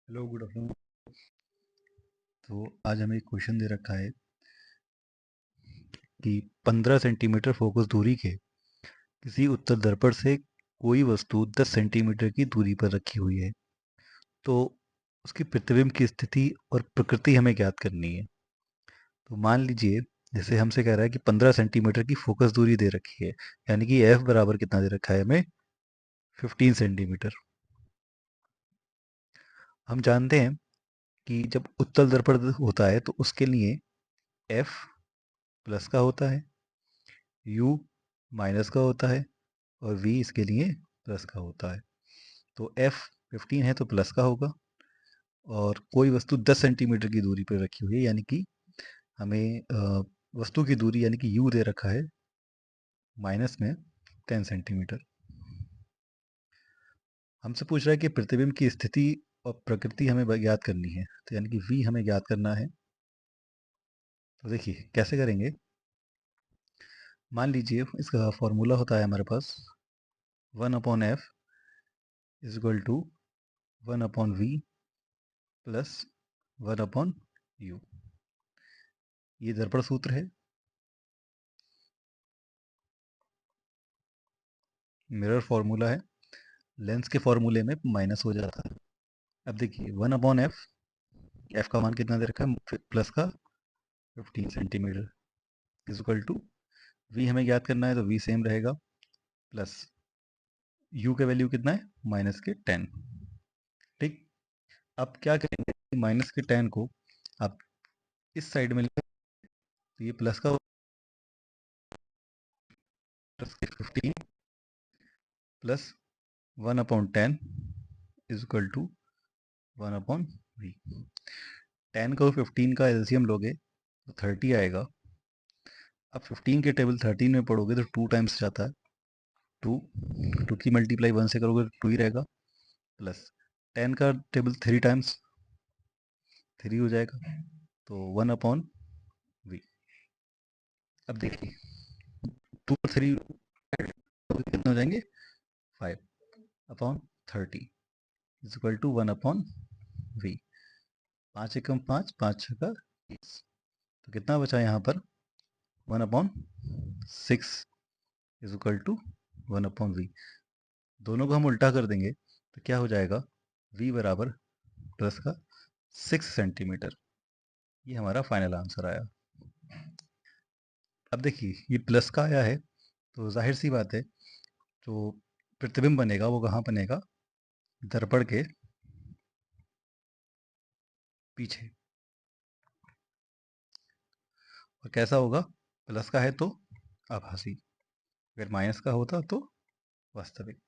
Hello, good afternoon. तो आज हमें एक क्वेश्चन दे रखा है कि 15 सेंटीमीटर फोकस दूरी के किसी उत्तल दर्पण से कोई वस्तु 10 सेंटीमीटर की दूरी पर रखी हुई है। तो उसकी प्रतिबिंब की स्थिति और प्रकृति हमें ज्ञात करनी है। तो मान लीजिए, जैसे हमसे कह रहा है कि 15 सेंटीमीटर की फोकस दूरी दे रखी है, यानी कि एफ बराबर कितना दे रखा है हमें, 15 सेंटीमीटर। हम जानते हैं कि जब उत्तल दर्पण होता है तो उसके लिए एफ प्लस का होता है, यू माइनस का होता है और वी इसके लिए प्लस का होता है। तो एफ 15 है तो प्लस का होगा, और कोई वस्तु 10 सेंटीमीटर की दूरी पर रखी हुई है, यानी कि हमें वस्तु की दूरी यानी कि यू दे रखा है माइनस में 10 सेंटीमीटर। हमसे पूछ रहा है कि प्रतिबिंब की स्थिति और प्रकृति हमें ज्ञात करनी है, तो यानी कि वी हमें ज्ञात करना है। तो देखिए कैसे करेंगे। मान लीजिए इसका फॉर्मूला होता है हमारे पास 1/f is equal to 1/v plus 1/u। ये दर्पण सूत्र है। मिरर फॉर्मूला है। लेंस के फॉर्मूले में माइनस हो जाता है। अब देखिए 1/f, एफ का मान कितना दे रखा है प्लस का 15 centimetre is equal to v हमें ज्ञात करना है, तो वी सेम रहेगा प्लस यू का वैल्यू कितना है माइनस के 10। ठीक। अब क्या करेंगे, माइनस के 10 को आप इस साइड में लें तो ये प्लस का प्लस के 15 plus 1/10 is equal to 1/v। 10 का 15 का एलसीएम लोगे तो 30 आएगा। अब 15 के टेबल 13 में पढ़ोगे तो 2 टाइम्स जाता है। 2 की मल्टीप्लाई 1 से करोगे तो 2 ही रहेगा, प्लस 10 का टेबल 3 टाइम्स 3 हो जाएगा, तो 1/v। अब देखिए 2 और 3 कितने हो जाएंगे, 5/30 इज इक्वल टू 1/v। 5 एकम 5, 5 छका 30, तो कितना बचा यहाँ पर 1/6 इज इक्वल टू 1/v। दोनों को हम उल्टा कर देंगे तो क्या हो जाएगा, v बराबर प्लस का 6 सेंटीमीटर। ये हमारा फाइनल आंसर आया। अब देखिए ये प्लस का आया है, तो जाहिर सी बात है जो प्रतिबिंब बनेगा वो कहाँ बनेगा, दर्पण के पीछे। और कैसा होगा, प्लस का है तो आभासी, अगर माइनस का होता तो वास्तविक।